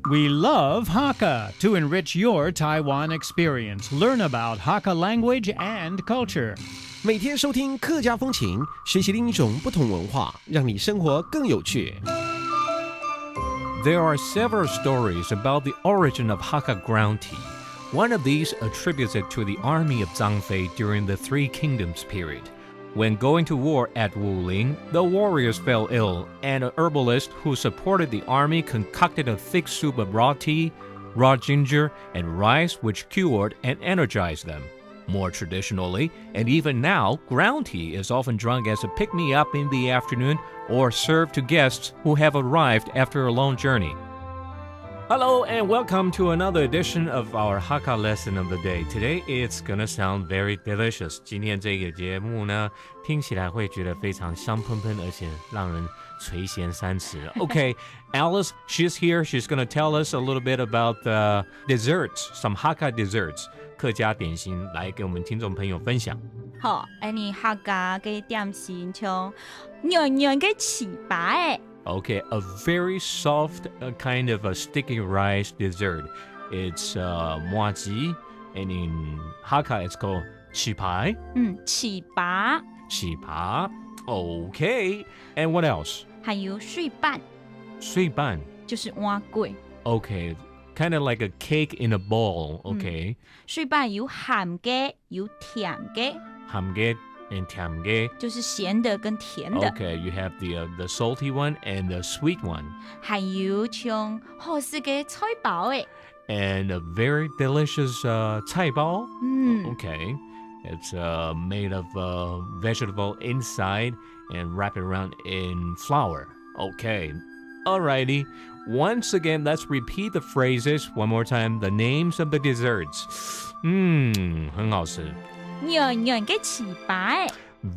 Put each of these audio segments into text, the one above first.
We love Hakka to enrich your Taiwan experience. Learn about Hakka language and culture. 每天收听客家风情，学习另一种不同文化，让你生活更有趣。There are several stories about the origin of Hakka ground tea. One of these attributes it to the army of Zhang Fei during the Three Kingdoms period. When going to war at Wuling, the warriors fell ill, and an herbalist who supported the army concocted a thick soup of raw tea, raw ginger, and rice which cured and energized them. More traditionally, and even now, ground tea is often drunk as a pick-me-up in the afternoon or served to guests who have arrived after a long journey. Hello and welcome to another edition of our Hakka lesson of the day. Today it's gonna sound very delicious. 今天这个节目呢，听起来会觉得非常香喷喷，而且让人垂涎三尺。Okay, Alice, she's here. She's gonna tell us a little bit about the desserts, some Hakka desserts. 客家点心来给我们听众朋友分享。好，你客家嘅點心像軟軟嘅糍粑誒。Okay, a very soft kind of a sticky rice dessert. It's muaji, and in Hakka it's called 糍粑。糍粑。糍粑。Okay, and what else? 還有水板。水板。就是碗粿。Okay, kind of like a cake in a bowl. Okay. 水板有鹹嘅，有甜嘅。鹹嘅。And 甜嘅就是鹹的跟甜的。Okay, you have the salty one and the sweet one. 還有像好食嘅菜包誒。And a very delicious 菜包. Okay, it's made of vegetable inside and wrapped around in flour. Okay, alrighty. Once again, let's repeat the phrases one more time. The names of the desserts. 很好吃。軟軟嘅糍粑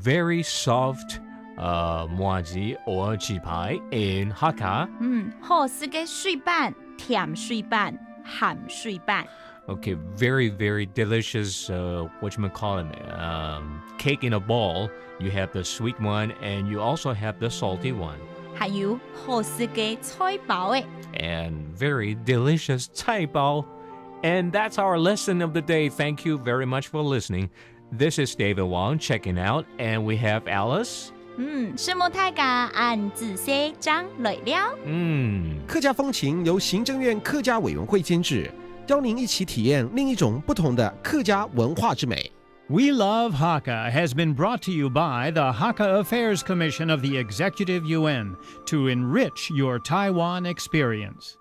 Very soft muaji or 糍粑 in Hakka. 好食嘅水板，甜水板，鹹水板。Okay, very, very delicious, whatchamacallit, cake in a bowl. You have the sweet one and you also have the salty one. 還有好食嘅菜包 And very delicious 菜包. And that's our lesson of the day. Thank you very much for listening. This is David Wong checking out, and we have Alice. 師母大家按自西張來了。客家風情由行政院客家委員會監製，邀您一起體驗另一種不同的客家文化之美。We Love Hakka has been brought to you by the Hakka Affairs Commission of the Executive Yuan to enrich your Taiwan experience.